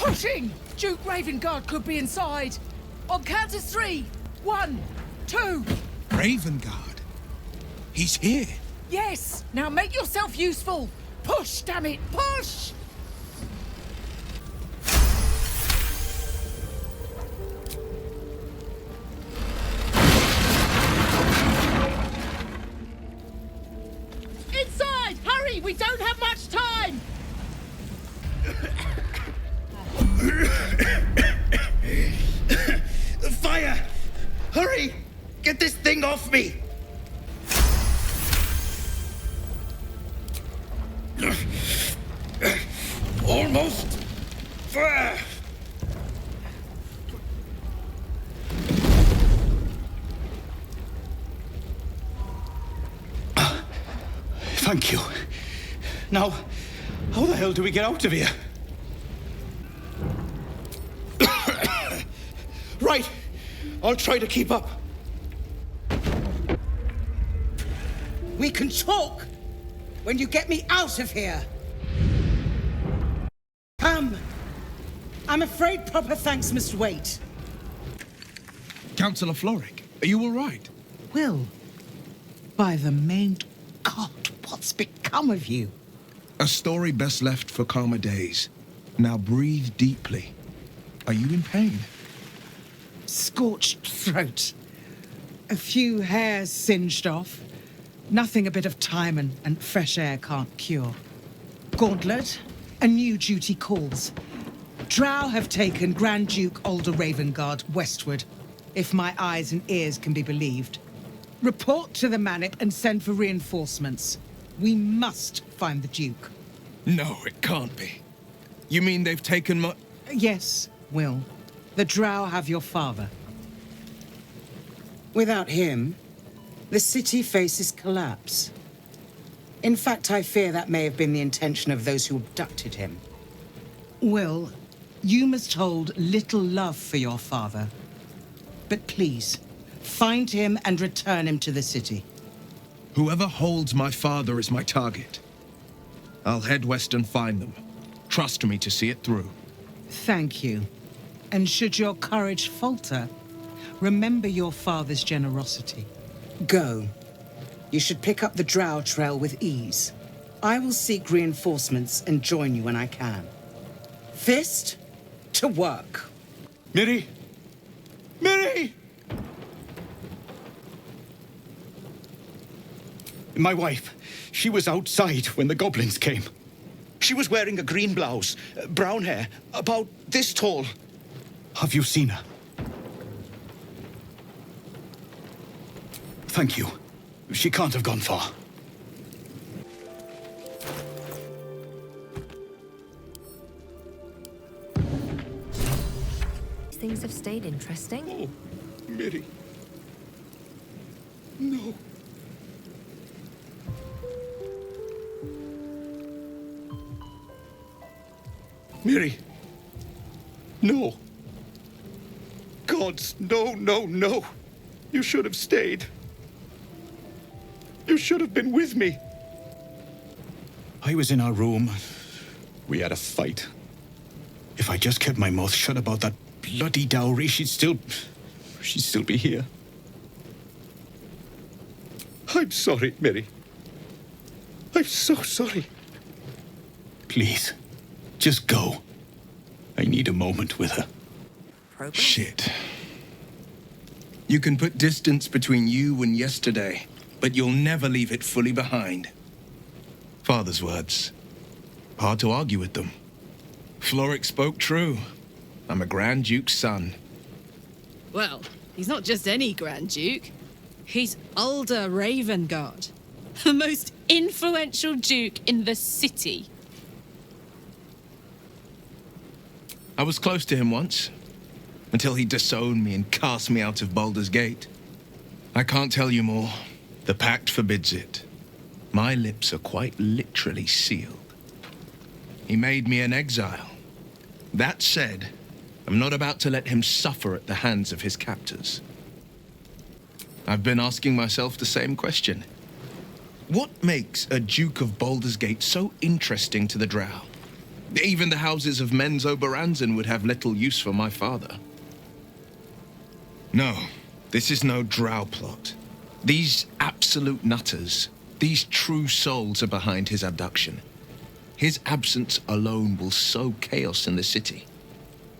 pushing! Duke Ravengard could be inside. On count of 3. 1, 2. Ravengard? He's here. Yes! Now make yourself useful! Push, damn it, push! Inside! Hurry! We don't have much time! Fire! Hurry! Get this thing off me! Almost. Thank you. Now, how the hell do we get out of here? Right. I'll try to keep up. We can talk when you get me out of here. I'm afraid proper thanks must wait. Councillor Floric, are you all right? Will, by the main God, what's become of you? A story best left for calmer days. Now breathe deeply. Are you in pain? Scorched throat. A few hairs singed off. Nothing a bit of time and fresh air can't cure. Gauntlet, a new duty calls. Drow have taken Grand Duke Baldur Ravengard westward, if my eyes and ears can be believed. Report to the Manip and send for reinforcements. We must find the Duke. No, it can't be. You mean they've taken my... Yes, Will. The Drow have your father. Without him, the city faces collapse. In fact, I fear that may have been the intention of those who abducted him. Will, you must hold little love for your father. But please, find him and return him to the city. Whoever holds my father is my target. I'll head west and find them. Trust me to see it through. Thank you. And should your courage falter, remember your father's generosity. Go. You should pick up the Drow trail with ease. I will seek reinforcements and join you when I can. Fist to work. Miri! Miri! My wife, she was outside when the goblins came. She was wearing a green blouse, brown hair, about this tall. Have you seen her? Thank you. She can't have gone far. Things have stayed interesting. Oh, Miri. No. Miri. No. Gods, no, no, no. You should have stayed. You should have been with me. I was in our room. We had a fight. If I just kept my mouth shut about that bloody dowry, she'd still be here. I'm sorry, Miri. I'm so sorry. Please, just go. I need a moment with her. Progress? Shit. You can put distance between you and yesterday, but you'll never leave it fully behind. Father's words. Hard to argue with them. Floric spoke true. I'm a Grand Duke's son. Well, he's not just any Grand Duke. He's Baldur Ravengard, the most influential Duke in the city. I was close to him once, until he disowned me and cast me out of Baldur's Gate. I can't tell you more. The pact forbids it. My lips are quite literally sealed. He made me an exile. That said, I'm not about to let him suffer at the hands of his captors. I've been asking myself the same question. What makes a Duke of Baldur's Gate so interesting to the Drow? Even the houses of men's Oberanzen would have little use for my father. No, this is no drow plot. These absolute nutters, these true souls are behind his abduction. His absence alone will sow chaos in the city.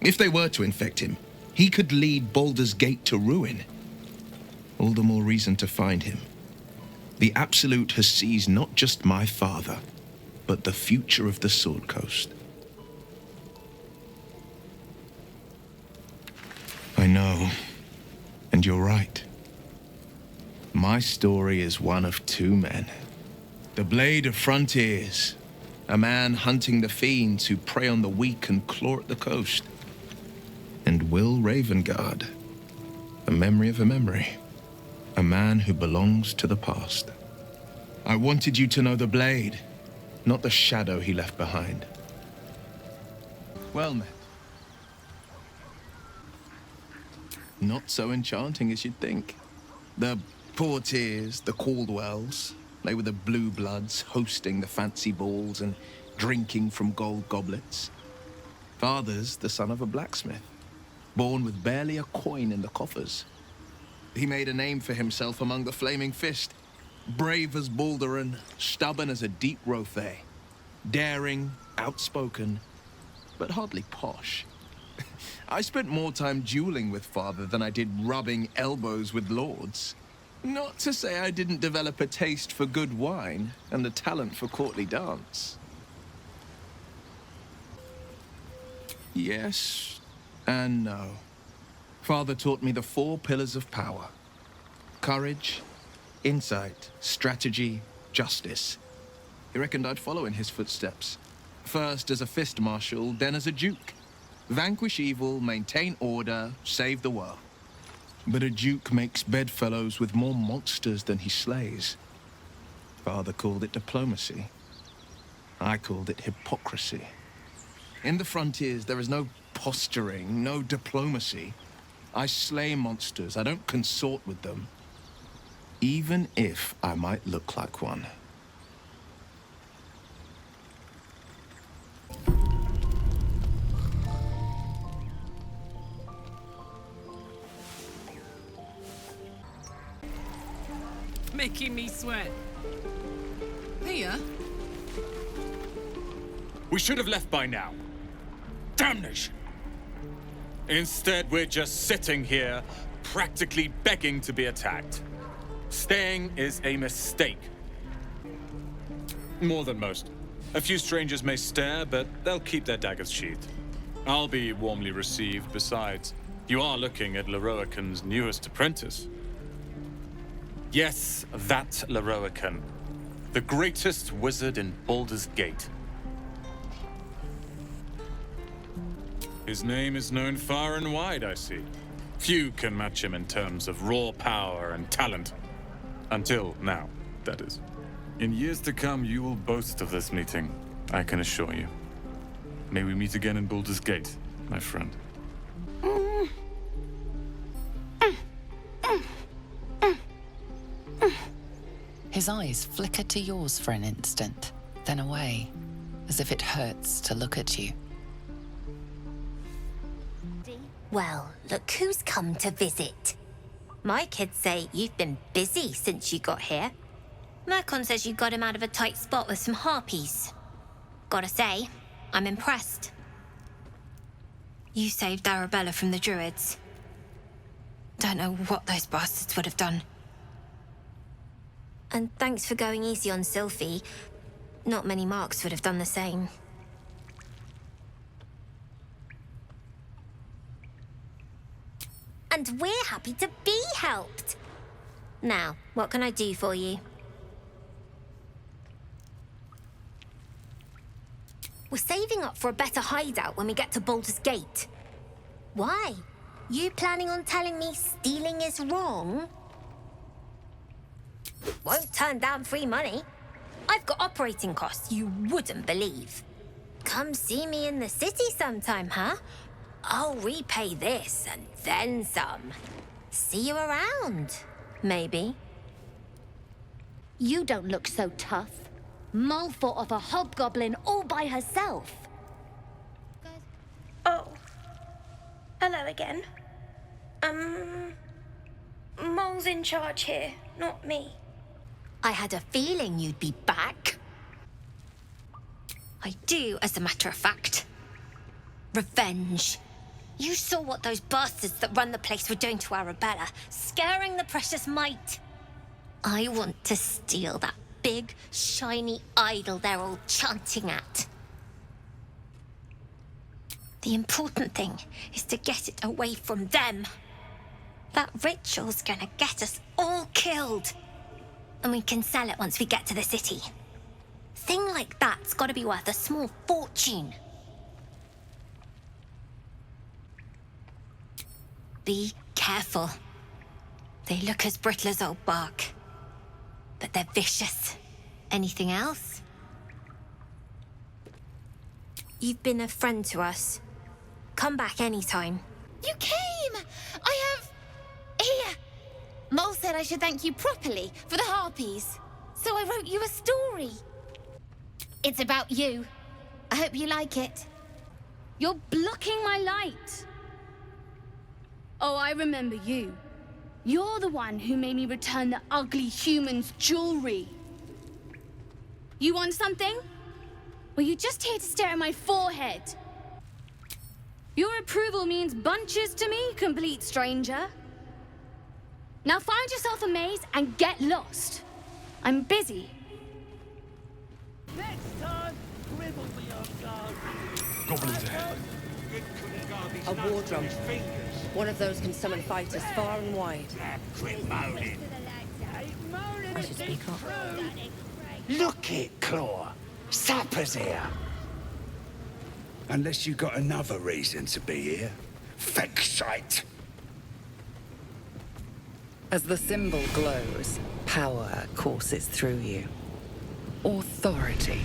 If they were to infect him, he could lead Baldur's Gate to ruin. All the more reason to find him. The Absolute has seized not just my father, but the future of the Sword Coast. I know, and you're right. My story is one of two men. The Blade of Frontiers, a man hunting the fiends who prey on the weak and claw at the coast. And Will Ravengard, a memory of a memory. A man who belongs to the past. I wanted you to know the Blade, not the shadow he left behind. Well met. Not so enchanting as you'd think. The Portiers, the Caldwells, they were the blue bloods hosting the fancy balls and drinking from gold goblets. Father's the son of a blacksmith, born with barely a coin in the coffers. He made a name for himself among the Flaming Fist. Brave as Baldur and stubborn as a deep Rothay. Daring, outspoken, but hardly posh. I spent more time dueling with father than I did rubbing elbows with lords. Not to say I didn't develop a taste for good wine and a talent for courtly dance. Yes and no. Father taught me the 4 pillars of power. Courage, insight, strategy, justice. He reckoned I'd follow in his footsteps. First as a fist marshal, then as a duke. Vanquish evil, maintain order, save the world. But a duke makes bedfellows with more monsters than he slays. Father called it diplomacy. I called it hypocrisy. In the frontiers, there is no posturing, no diplomacy. I slay monsters, I don't consort with them. Even if I might look like one. Making me sweat. Here? We should have left by now. Damnation! Instead, we're just sitting here, practically begging to be attacked. Staying is a mistake. More than most. A few strangers may stare, but they'll keep their daggers sheathed. I'll be warmly received. Besides, you are looking at Leroican's newest apprentice. Yes, that Leroican. The greatest wizard in Baldur's Gate. His name is known far and wide, I see. Few can match him in terms of raw power and talent. Until now, that is. In years to come, you will boast of this meeting, I can assure you. May we meet again in Baldur's Gate, my friend. His eyes flicker to yours for an instant, then away, as if it hurts to look at you. Well, look who's come to visit. My kids say you've been busy since you got here. Mercon says you got him out of a tight spot with some harpies. Gotta say, I'm impressed. You saved Arabella from the druids. Don't know what those bastards would have done. And thanks for going easy on Sylphie. Not many Marks would have done the same. And we're happy to be helped. Now, what can I do for you? We're saving up for a better hideout when we get to Baldur's Gate. Why? You planning on telling me stealing is wrong? Won't turn down free money. I've got operating costs you wouldn't believe. Come see me in the city sometime, huh? I'll repay this and then some. See you around, maybe. You don't look so tough. Mull fought off a hobgoblin all by herself. Hello again. Mole's in charge here, not me. I had a feeling you'd be back. I do, as a matter of fact. Revenge. You saw what those bastards that run the place were doing to Arabella, scaring the precious mite. I want to steal that big, shiny idol they're all chanting at. The important thing is to get it away from them. That ritual's gonna get us all killed. And we can sell it once we get to the city. Thing like that's gotta be worth a small fortune. Be careful. They look as brittle as old bark. But they're vicious. Anything else? You've been a friend to us. Come back anytime. You came! I have... Here! Mole said I should thank you properly for the harpies. So I wrote you a story. It's about you. I hope you like it. You're blocking my light. Oh, I remember you. You're the one who made me return the ugly human's jewelry. You want something? Were you just here to stare at my forehead? Your approval means bunches to me, complete stranger. Now find yourself a maze and get lost. I'm busy. Next time, dribble me on guard. Goblins ahead. A war drum. One of those can summon fighters far and wide. Quit moaning. I should speak up. Look it, Claw. Sapper's here. Unless you got another reason to be here. Fake shite. As the symbol glows, power courses through you. Authority.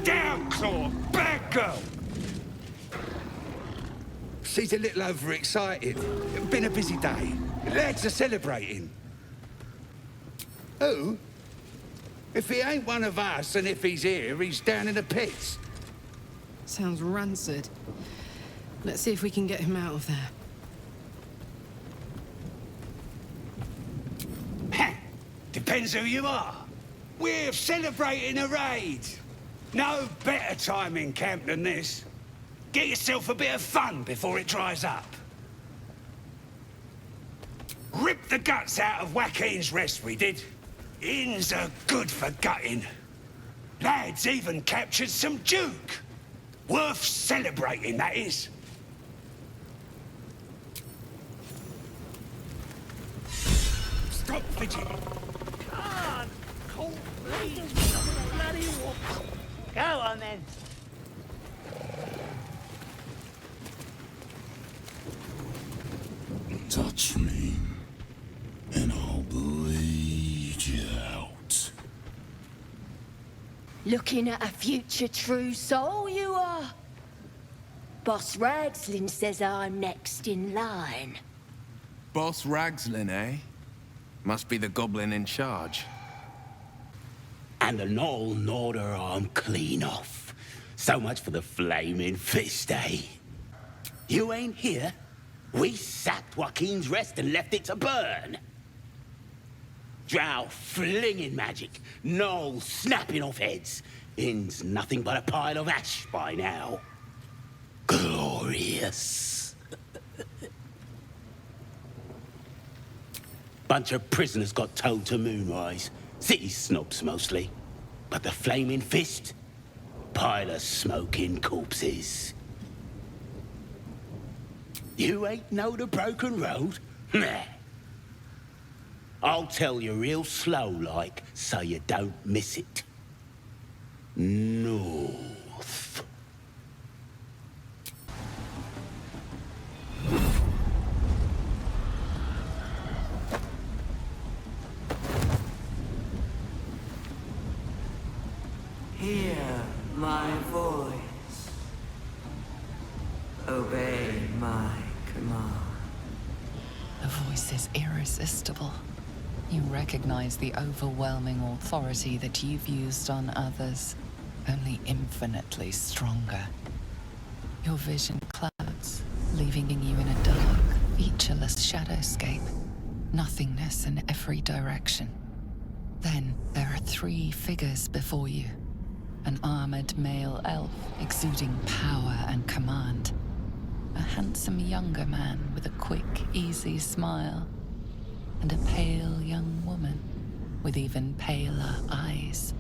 Down, Claw! Bad girl! She's a little overexcited. Been a busy day. Lads are celebrating. Who? If he ain't one of us, and if he's here, he's down in the pits. Sounds rancid. Let's see if we can get him out of there. Depends who you are. We're celebrating a raid. No better time in camp than this. Get yourself a bit of fun before it dries up. Rip the guts out of Joaquin's rest, we did. Inns are good for gutting. Lads even captured some Duke. Worth celebrating, that is. Stop fidgeting. Can't. Cold bleeds. Bloody whoops. Go on then. Touch me, and I'll bleed you out. Looking at a future true soul, you are. Boss Ragslin says I'm next in line. Boss Ragslin, eh? Must be the goblin in charge. And the Knoll gnawed her arm clean off. So much for the flaming fist, eh? You ain't here? We sacked Joaquin's rest and left it to burn. Drow flinging magic, Knoll snapping off heads. Inn's nothing but a pile of ash by now. Glorious. Bunch of prisoners got towed to Moonrise. City snobs mostly. But the flaming fist? Pile of smoking corpses. You ain't know the broken road? Nah. I'll tell you real slow-like, so you don't miss it. North. Hear my voice. Obey my command. The voice is irresistible. You recognize the overwhelming authority that you've used on others, only infinitely stronger. Your vision clouds, leaving you in a dark, featureless shadowscape, nothingness in every direction. Then there are 3 figures before you. An armored male elf exuding power and command. A handsome younger man with a quick, easy smile. And a pale young woman with even paler eyes.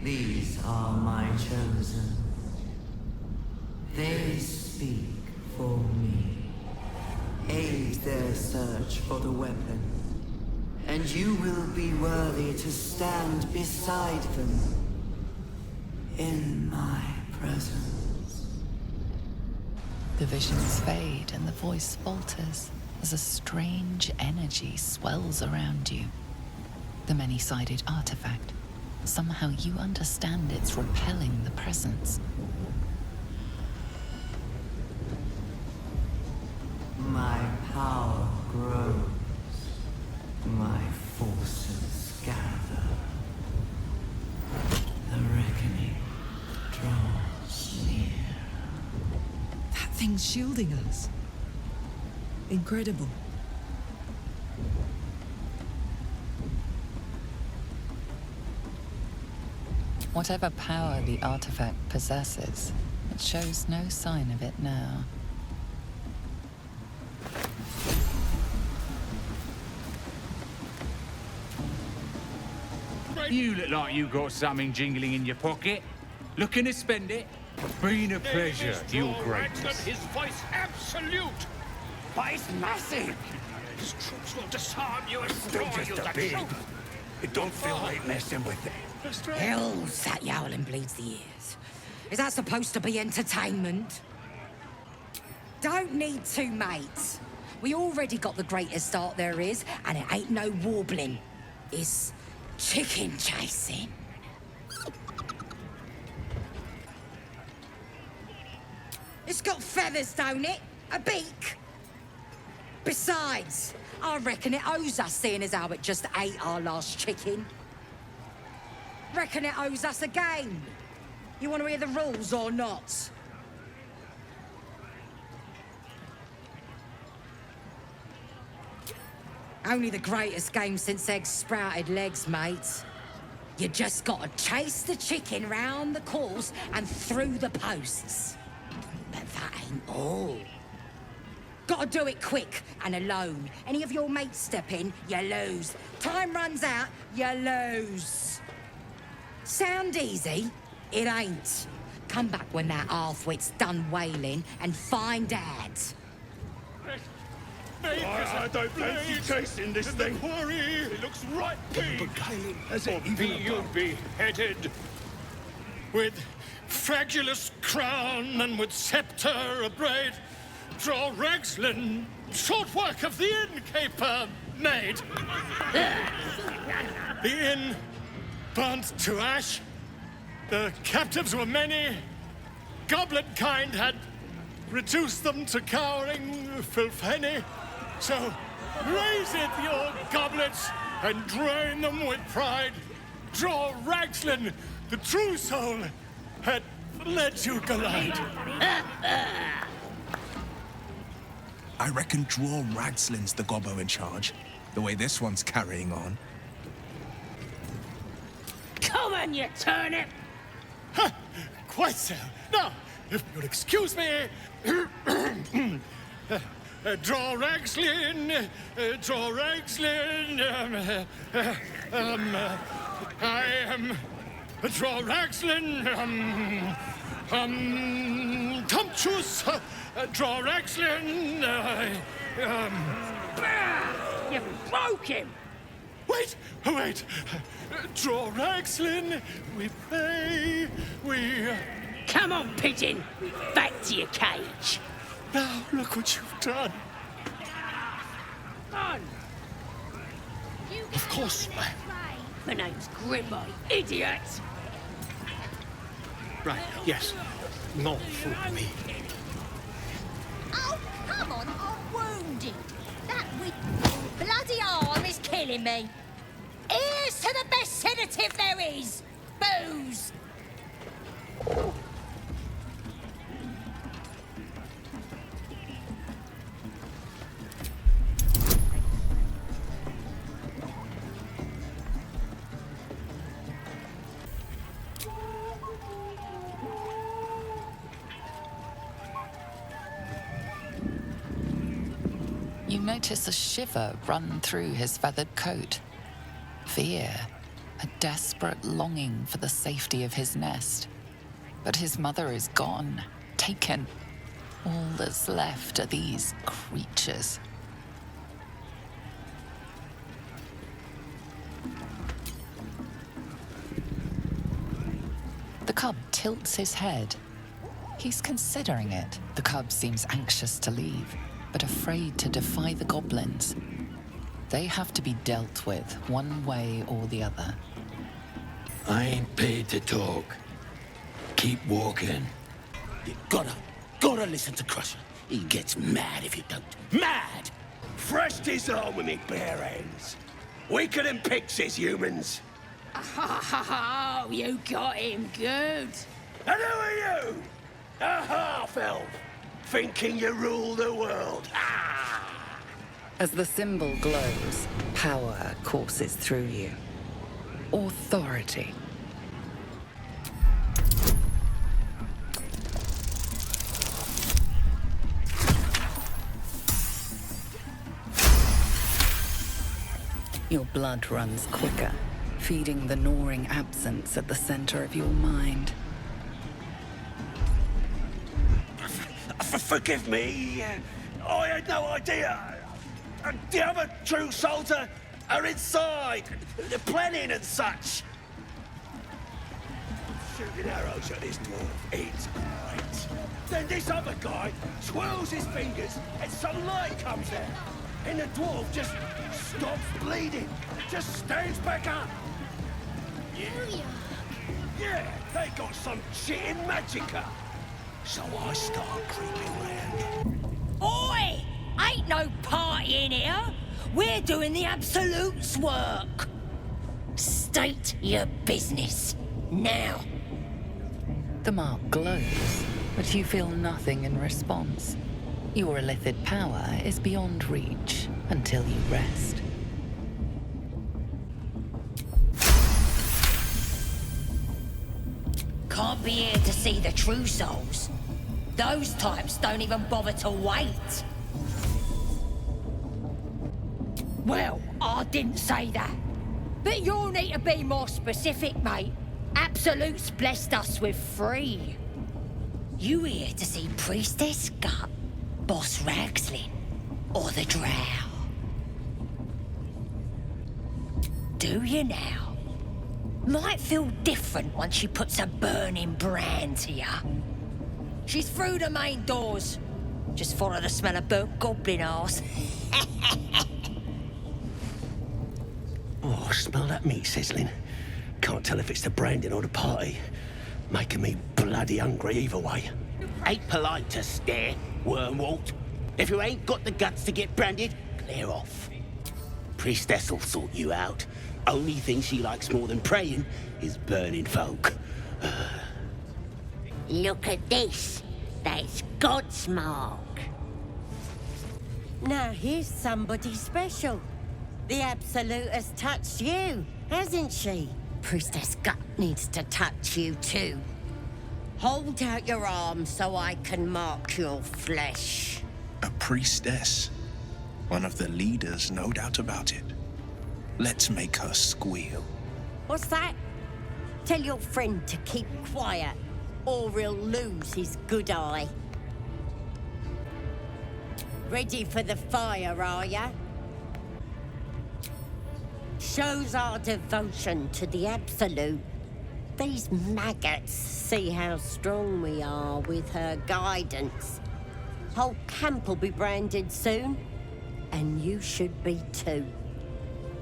These are my chosen. They speak for me. Aid their search for the weapon, and you will be worthy to stand beside them in my presence. The visions fade and the voice falters as a strange energy swells around you. The many-sided artifact. Somehow you understand it's repelling the presence. My power grows. My forces gather. The reckoning draws near. That thing's shielding us. Incredible. Whatever power the artifact possesses, it shows no sign of it now. You look like you got something jingling in your pocket. Looking to spend it? Been a pleasure, Your Greatness. His voice absolute. But it's massive. His troops will disarm you and destroy you. The truth. It don't feel like messing with it. Hell's that yowling bleeds the ears. Is that supposed to be entertainment? Don't need 2 mates. We already got the greatest art there is, and it ain't no warbling. It's chicken chasing. It's got feathers, don't it? A beak. Besides, I reckon it owes us, seeing as how it just ate our last chicken. Reckon it owes us a game. You want to hear the rules or not? Only the greatest game since eggs sprouted legs, mate. You just gotta chase the chicken round the course and through the posts. But that ain't all. Gotta do it quick and alone. Any of your mates step in, you lose. Time runs out, you lose. Sound easy? It ain't. Come back when that half-wit's done wailing and find out. I don't fancy chasing this thing. Quarry. It looks right big. Has it even you'll be headed with fragulous crown and with scepter abraid. Draw Ragslin, short work of the innkeeper made. The inn burnt to ash. The captives were many. Goblin kind had reduced them to cowering filthenny. So raise it, your goblets, and drain them with pride. Draw Ragslin, the true soul, had led you glide. I reckon Draw Ragslin's the gobbo in charge, the way this one's carrying on. Come on, you turnip! Ha! Quite so. Now, if you'll excuse me... Draw Ragslin, Draw Ragslin, I am Draw Ragslin, Tumptuous, Draw Ragslin, You broke him! Wait! Draw Ragslin, we pray, we... Come on, pigeon! Back to your cage! Now, look what you've done. On! Of course, My name's Grimbo, idiot! Right, yes. Not for me. Oh, come on, I'm wounded. That with bloody arm is killing killing me. Here's to the best sedative there is. Booze. You notice a shiver run through his feathered coat. Fear, a desperate longing for the safety of his nest. But his mother is gone, taken. All that's left are these creatures. The cub tilts his head. He's considering it. The cub seems anxious to leave, but afraid to defy the goblins. They have to be dealt with one way or the other. I ain't paid to talk. Keep walking. You gotta listen to Crusher. He gets mad if you don't. Mad! Fresh disarm with me bare hands. Weaker than pixies, humans. Oh, you got him good. And who are you? A half-elf, thinking you rule the world. As the symbol glows, power courses through you. Authority. Your blood runs quicker, feeding the gnawing absence at the center of your mind. Forgive me. I had no idea. The other true souls are inside. They're planning and such. Shooting arrows at this dwarf, it's great. Then this other guy twirls his fingers and some light comes out. And the dwarf just stops bleeding. Just stands back up. Yeah, they got some shit in magicka. So I start creeping round. Oi! Ain't no party in here. We're doing the Absolute's work. State your business. Now. The mark glows, but you feel nothing in response. Your illithid power is beyond reach until you rest. Can't be here to see the true souls. Those types don't even bother to wait. Well, I didn't say that. But you'll need to be more specific, mate. Absolute's blessed us with 3. You here to see Priestess Gut, Boss Ragslin, or the Drow? Do you now? Might feel different once she puts a burning brand to ya. She's through the main doors. Just follow the smell of burnt goblin arse. Oh, I smell that meat sizzling. Can't tell if it's the branding or the party. Making me bloody hungry either way. Ain't polite to stare, Wormwalt. If you ain't got the guts to get branded, clear off. Priestess'll sort you out. Only thing she likes more than praying is burning folk. Look at this. That's God's mark. Now here's somebody special. The Absolute has touched you, hasn't she? Priestess Gut needs to touch you too. Hold out your arm so I can mark your flesh. A priestess. One of the leaders, no doubt about it. Let's make her squeal. What's that? Tell your friend to keep quiet, or he'll lose his good eye. Ready for the fire, are ya? Shows our devotion to the Absolute. These maggots see how strong we are with her guidance. Whole camp will be branded soon, and you should be too.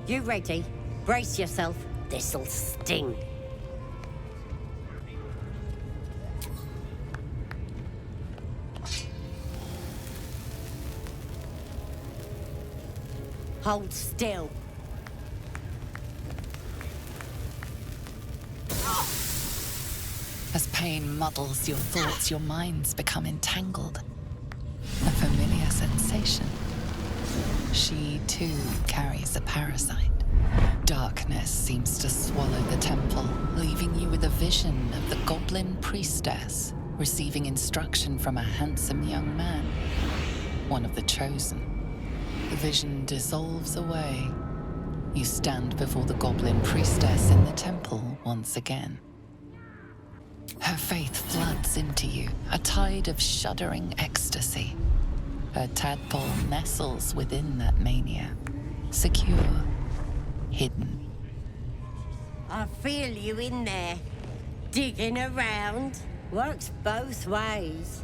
You ready? Brace yourself. This'll sting. Hold still. As pain muddles your thoughts, your minds become entangled. A familiar sensation. She too carries a parasite. Darkness seems to swallow the temple, leaving you with a vision of the goblin priestess receiving instruction from a handsome young man, one of the chosen. The vision dissolves away. You stand before the goblin priestess in the temple once again. Her faith floods into you, a tide of shuddering ecstasy. Her tadpole nestles within that mania, secure, hidden. I feel you in there, digging around. Works both ways.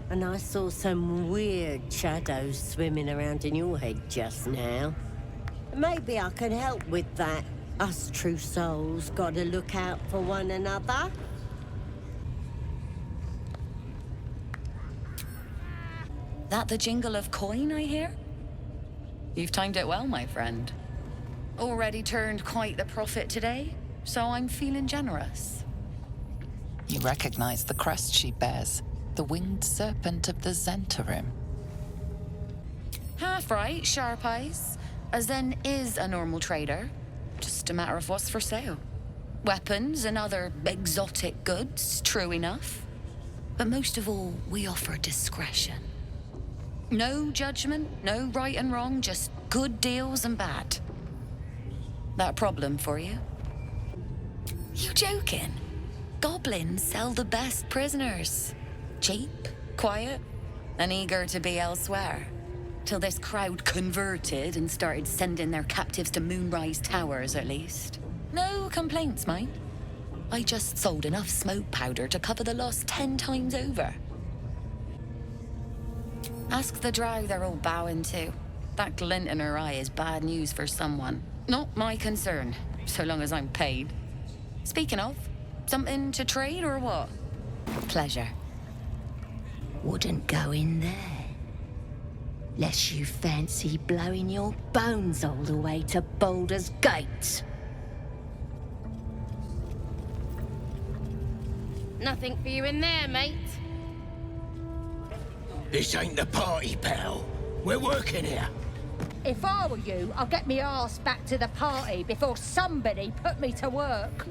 And I saw some weird shadows swimming around in your head just now. Maybe I can help with that. Us true souls gotta look out for one another. That the jingle of coin I hear? You've timed it well, my friend. Already turned quite the profit today, so I'm feeling generous. You recognize the crest she bears, the winged serpent of the Zentarim. Half right, sharp eyes. Azen is a normal trader. Just a matter of what's for sale. Weapons and other exotic goods, true enough. But most of all, we offer discretion. No judgment, no right and wrong, just good deals and bad. That a problem for you? You joking? Goblins sell the best prisoners. Cheap, quiet, and eager to be elsewhere. Till this crowd converted and started sending their captives to Moonrise Towers, at least. No complaints, mind. I just sold enough smoke powder to cover the loss 10 times over. Ask the drow they're all bowing to. That glint in her eye is bad news for someone. Not my concern, so long as I'm paid. Speaking of, something to trade or what? Pleasure. Wouldn't go in there. Lest you fancy blowing your bones all the way to Baldur's Gate. Nothing for you in there, mate. This ain't the party, pal. We're working here. If I were you, I'd get me arse back to the party before somebody put me to work.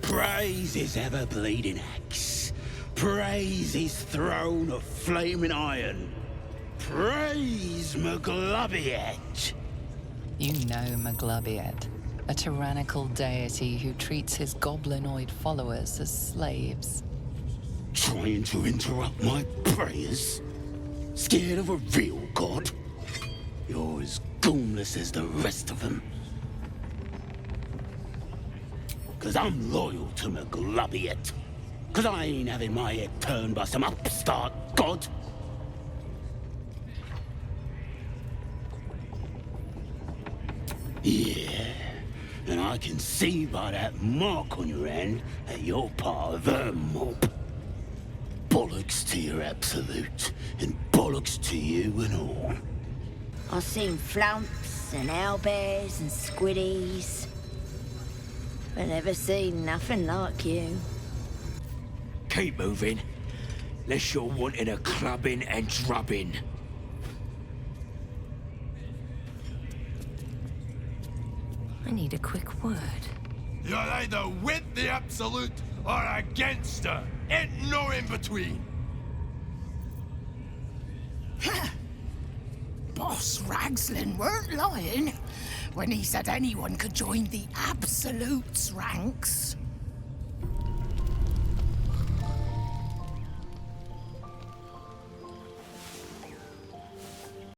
Praise his ever-bleeding axe. Praise his throne of flaming iron. Praise Maglubiet. You know Maglubiet, a tyrannical deity who treats his goblinoid followers as slaves. Trying to interrupt my prayers? Scared of a real god? You're as goonless as the rest of them. 'Cause I'm loyal to Maglubiet. 'Cause I ain't having my head turned by some upstart god. Yeah, and I can see by that mark on your hand that you're part of her mob. Bollocks to your absolute, and bollocks to you and all. I've seen flumps and owlbears and squiddies, but never seen nothing like you. Keep moving. Lest you're wanting a clubbing and drubbing. I need a quick word. You're either with the Absolute or against her. Ain't no in between. Boss Ragslin weren't lying when he said anyone could join the Absolute's ranks.